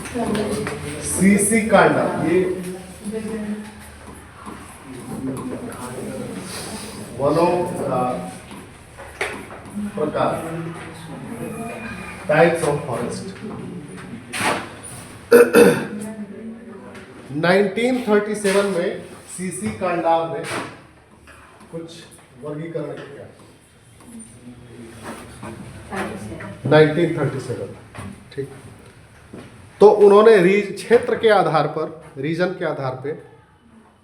CC Kanda, ये वनों का प्रकार, टाइप्स ऑफ फॉरेस्ट। 1937 में सीसी कांडार ने कुछ वर्गीकरण किया। 1937, ठीक। तो उन्होंने क्षेत्र के आधार पर, रीजन के आधार पे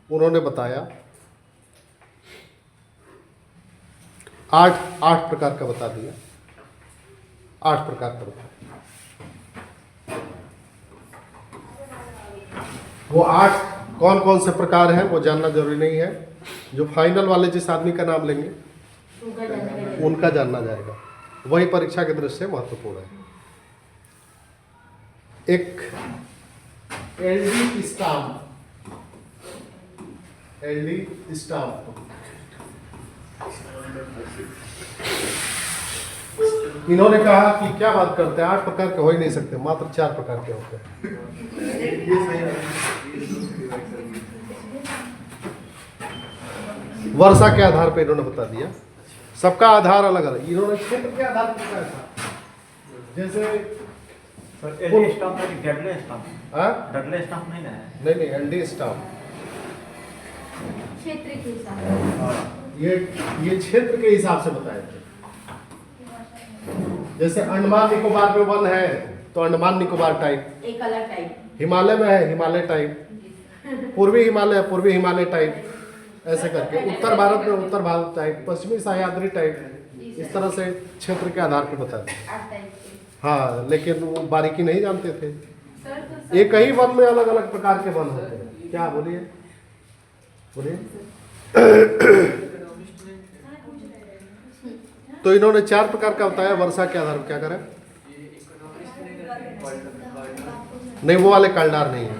उन्होंने बताया आठ प्रकार का बता दिया। 8 प्रकार का बताया। वो 8 कौन कौन से प्रकार हैं वो जानना जरूरी नहीं है। जो फाइनल वाले जिस आदमी का नाम लेंगे उनका जानना जाएगा, वही परीक्षा की दृष्टि से महत्वपूर्ण है। एक एलडी स्टाम्प, इन्होंने कहा कि क्या बात करते हैं, 8 प्रकार के हो ही नहीं सकते, मात्र 4 प्रकार के होते हैं। वर्षा के आधार पे इन्होंने बता दिया। सबका आधार अलग अलग, इन्होंने क्षेत्र के आधार पर बताया था। जैसे डडले स्टाम्प नहीं है। नहीं, एलडी स्टाम्प क्षेत्र के हिसाब ये क्षेत्र के हिसाब से बताए थे। जैसे अंडमान निकोबार में वन है तो अंडमान निकोबार टाइप, एक अलग टाइप। हिमालय में है हिमालय टाइप, पूर्वी हिमालय टाइप, ऐसे करके उत्तर भारत में उत्तर भारत टाइप, पश्चिमी सह्याद्री टाइप, इस तरह से क्षेत्र के आधार पर बता दें। हाँ, लेकिन वो बारीकी नहीं जानते थे। एक ही वन में अलग अलग प्रकार के वन होते हैं। क्या बोलिए? तो इन्होंने 4 प्रकार का बताया। वर्षा के आधार पर क्या करें? नहीं, वो वाले कालडार नहीं है,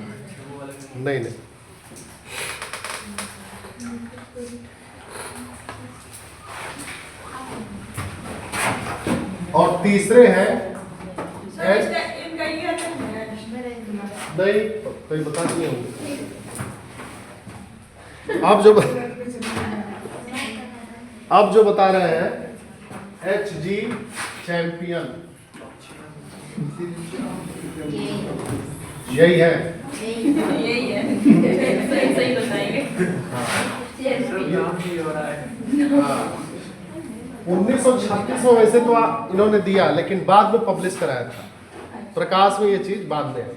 नहीं। और तीसरे हैं नहीं, कोई बता दिए होंगे। अब जो बता रहे हैं HG चैंपियन, यही है। सही बताएंगे। 1936 में वैसे तो इन्होंने दिया, लेकिन बाद में पब्लिश कराया था। प्रकाश में ये चीज बाद में आई।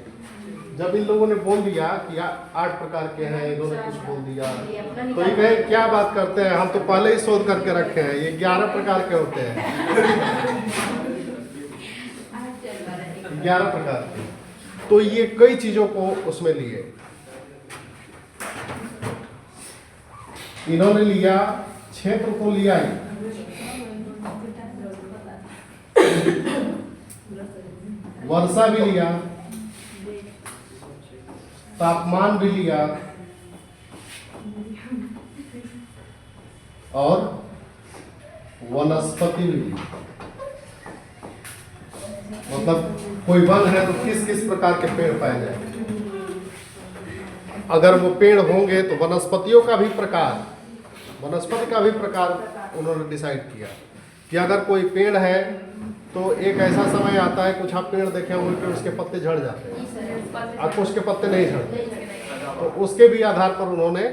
जब इन लोगों ने बोल दिया कि 8 प्रकार के हैं, इन्होंने कुछ बोल दिया, तो ये कहे क्या बात करते हैं, हम तो पहले ही शोध करके रखे हैं, ये 11 प्रकार के होते हैं। 11 प्रकार के। तो ये कई चीजों को उसमें लिए। इन्होंने लिया, क्षेत्र को लिया ही, वर्षा भी लिया, तापमान भी लिया, और वनस्पति भी लिया। मतलब कोई वन है तो किस किस प्रकार के पेड़ पाए जाएंगे। अगर वो पेड़ होंगे तो वनस्पतियों का भी प्रकार, वनस्पति का भी प्रकार उन्होंने डिसाइड किया कि अगर कोई पेड़ है तो एक ऐसा समय आता है, कुछ आप पेड़ देखे होंगे कि उसके पत्ते झड़ जाते हैं और कुछ के पत्ते नहीं झड़ते, तो उसके भी आधार पर उन्होंने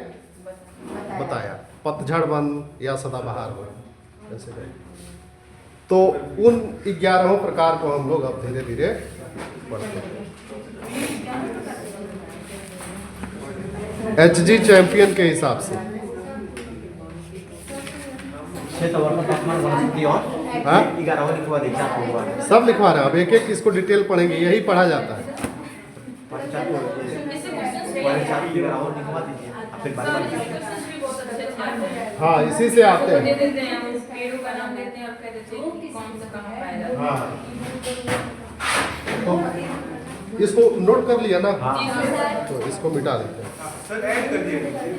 बताया पतझड़ वन या सदाबहार वन ऐसे गए। तो उन 11 प्रकार को हम लोग अब धीरे धीरे पढ़ते हैं। HG चैंपियन के हिसाब से हाँ? सब लिखवा रहे हैं। अब एक एक इसको डिटेल पढ़ेंगे, यही पढ़ा जाता है। हाँ, इसी से आते हैं। हाँ, तो इसको नोट कर लिया ना? तो इसको मिटा देते हैं।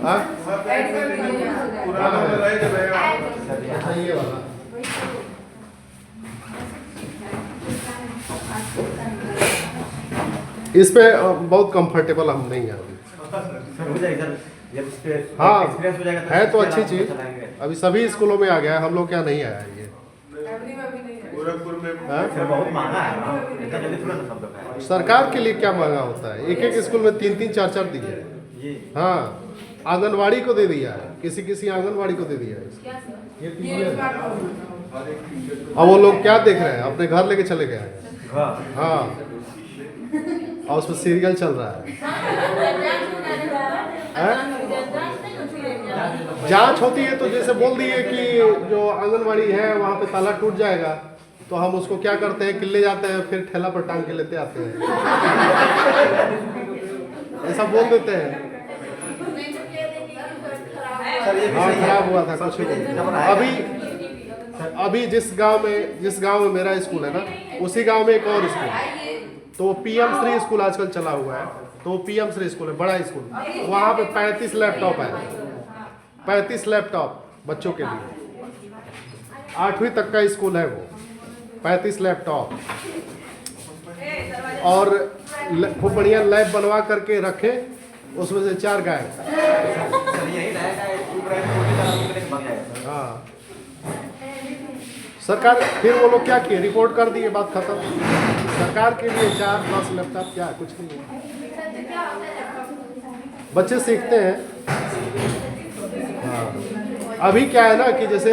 हाँ? अच्छा, ये वाला इस पे बहुत कंफर्टेबल हम नहीं हैं अभी। सर हो जाएगा सर, जब इस पे हाँ, एक्सपीरियंस हो जाएगा है तो इसके अच्छी अलावा चीज। चलाएंगे। अभी सभी स्कूलों में आ गया है, हम लोग क्या नहीं आया है ये। हाँ? सर बहुत महंगा है ना, इतना जल्दी थोड़ा ना सब लोग है। सरकार के लिए क्या महंगा होता है, एक एक स्कूल में 3-3 4-4 दिए हैं। ये हाँ, आंगनवाड़ी को दे दिया है, किसी किसी आंगनवाड़ी को दे दिया है। ये दिए हैं। अब वो लोग क्या देख रहे हैं, अपने घर लेके चले गए हैं। घर हाँ, और उसमें सीरियल चल रहा है। जांच होती है तो जैसे बोल दिए कि जो आंगनवाड़ी है वहाँ पे ताला टूट जाएगा, तो हम उसको क्या करते हैं, किले जाते हैं, फिर ठेला पर टांग के लेते आते हैं। ऐसा बोल देते हैं। सर ये भी हाँ, सही है। खराब हुआ था कुछ अभी जिस गांव में मेरा स्कूल है ना, उसी गांव में एक और स्कूल है, तो PM श्री स्कूल आजकल चला हुआ है। तो PM श्री स्कूल है, बड़ा स्कूल, वहाँ पे 35 लैपटॉप है। 35 लैपटॉप बच्चों के लिए, 8वीं तक का स्कूल है वो। 35 लैपटॉप और खूब बढ़िया लैब बनवा करके रखे, उसमें से 4 गायब। सर यही रहेगा, चुप रहे तो उसी तरह से बन जाएगा। हाँ, सरकार फिर वो लोग क्या किए, रिपोर्ट कर दिए, बात खत्म। सरकार के लिए 4-5 लैपटॉप क्या, कुछ नहीं है। बच्चे सीखते हैं। हाँ, अभी क्या है ना कि जैसे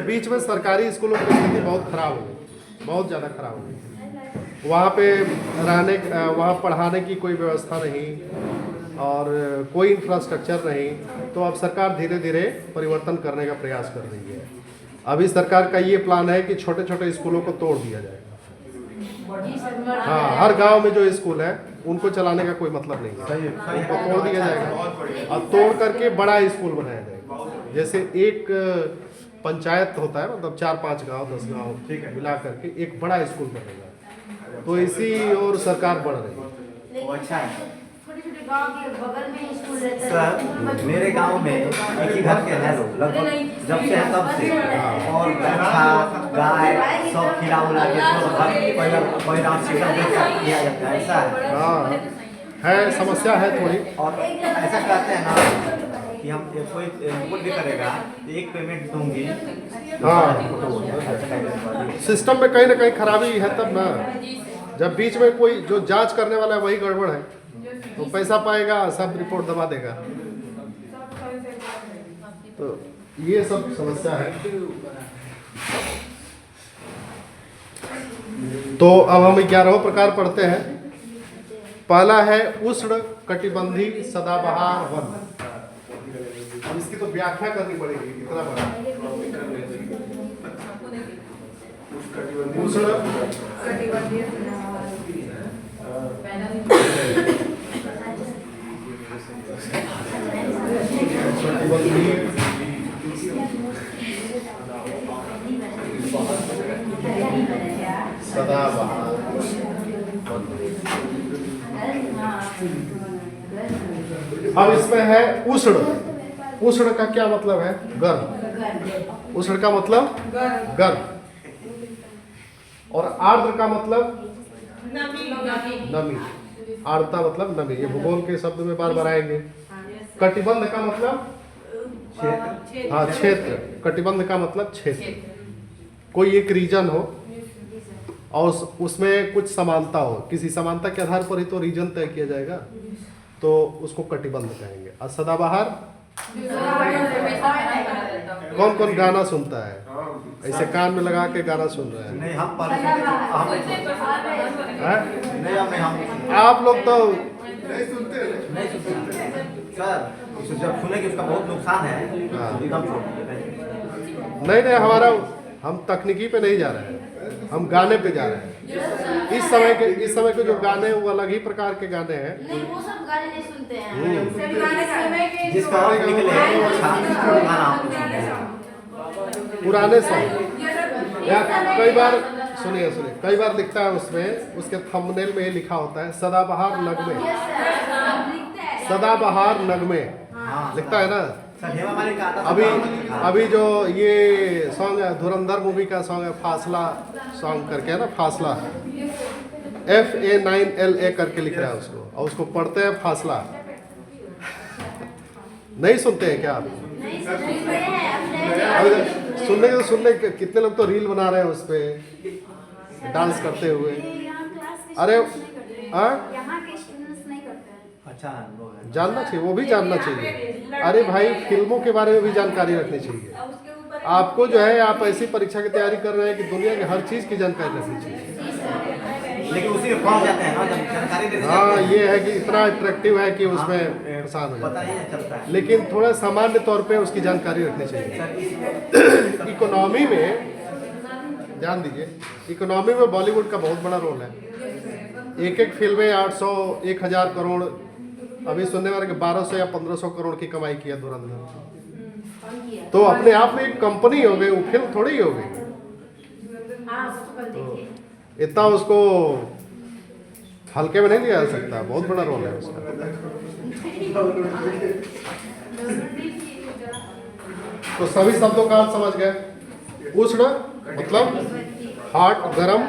बीच में सरकारी स्कूलों की स्थिति बहुत खराब हो गई, बहुत ज़्यादा खराब हो गई। वहाँ पे वहाँ पढ़ाने की कोई व्यवस्था नहीं और कोई इंफ्रास्ट्रक्चर नहीं। तो अब सरकार धीरे धीरे परिवर्तन करने का प्रयास कर रही है। अभी सरकार का ये प्लान है कि छोटे छोटे स्कूलों को तोड़ दिया जाएगा। हाँ, हर गांव में जो स्कूल है उनको चलाने का कोई मतलब नहीं है, उनको तोड़ दिया जाएगा और तोड़ करके बड़ा स्कूल बनाया जाएगा। जैसे एक पंचायत होता है, मतलब 4-5 गांव 10 गांव मिला करके एक बड़ा स्कूल बनेगा। तो इसी और सरकार बढ़ रही है। वो अच्छा है। गांव के बगल में स्कूल रहता सर मेरे गांव में एक ही घर के हैं लोग, लगभग जब से है तब से, और गधा गाय सब खिला उला के परिणाम से किया जाता है। ऐसा है। हाँ, है, समस्या है थोड़ी। और ऐसा कहते हैं ना कि हम कोई इनपुट भी करेगा तो एक पेमेंट दूंगी। हाँ, सिस्टम में कहीं ना कहीं खराबी है तब ना। जब बीच में कोई जो जांच करने वाला है वही गड़बड़ है, तो पैसा पाएगा, सब रिपोर्ट दबा देगा। तो ये सब समस्या है। तो अब हम 11 प्रकार पढ़ते हैं। पहला है उष्ण कटिबंधी सदाबहार वन। अब इसकी तो व्याख्या करनी पड़ेगी, कितना बड़ा उष्ण सदाबहार। अब इसमें है उष्ण। उष्ण का क्या मतलब है, गर्म। उष्ण का मतलब गर्म। और आर्द्र का मतलब नमी। आर्द्रता मतलब नमी। ये भूगोल के शब्द में बार बार आएंगे। कटिबंध का मतलब हाँ, क्षेत्र। कटिबंध का मतलब क्षेत्र। कोई एक रीजन हो और उसमें कुछ समानता हो, किसी समानता के आधार पर ही तो रीजन तय किया जाएगा, तो उसको कटिबंध कहेंगे। और सदाबहार, कौन कौन गाना सुनता है, ऐसे कान में लगा के गाना सुन रहे हैं? नहीं, हम आप लोग तो नहीं सुनते सर। जब सुने कि उसका बहुत नुकसान है तो एकदम छोड़ दीजिए। नहीं, हमारा हम तकनीकी पे नहीं जा रहे हैं, हम गाने पे जा रहे हैं। इस समय के जो गाने वो अलग ही प्रकार के गाने हैं। नहीं, वो सब गाने नहीं सुनते हैं। जिसका अर्थ निकले वो अच्छा गाना पुराने सॉन्ग या कई बार सुनिए कई बार लिखता है उसमें, उसके थंबनेल में लिखा होता है सदाबहार नगमे। सदाबहार नगमे लिखता है ना। अभी जो ये सॉन्ग है, धुरंधर मूवी का सॉन्ग है, फासला सॉन्ग करके है ना, फासला। FA9LA करके लिख रहा है उसको, और उसको पढ़ते हैं फासला। नहीं सुनते हैं क्या आप? नहीं सुनते हैं अगर सुनने के तो सुनने कितने लोग तो रील बना रहे हैं उस पे डांस करते हुए। अरे हाँ, यहाँ के स्टूडेंट्स नहीं करते हैं। अच्छा अनुभव है। जानना चाहिए, वो भी जानना चाहिए। अरे भाई, फिल्मों के बारे में भी जानकारी रखनी चाहिए। आपको जो है, आप ऐसी परीक्षा की तैयारी कर रहे हैं कि दुनिया की हर चीज़ की जानकारी रखनी चाहिए। लेकिन उसी में फंस जाते हैं ना, जब जानकारी देते हाँ, ये है कि इतना अट्रैक्टिव है कि उसमें परेशान हो पता जाता ही नहीं चलता है। है। लेकिन थोड़ा सामान्य तौर पे उसकी जानकारी रखनी चाहिए। इकोनॉमी में ध्यान दीजिए, इकोनॉमी में बॉलीवुड का बहुत बड़ा रोल है। एक एक फिल्में 800 1000 करोड़, अभी सुनने वाले कि 1200 या 1500 करोड़ की कमाई किया धुरंधर। तो अपने आप में एक कंपनी हो गई, वो फिल्म थोड़ी ही हो गई। हाँ, उसको कल देखिए। इतना उसको हल्के में नहीं लिया जा सकता, बहुत बड़ा रोल है उसका। तो सभी शब्दों का अर्थ समझ गए। उष्ण मतलब हॉट, गरम,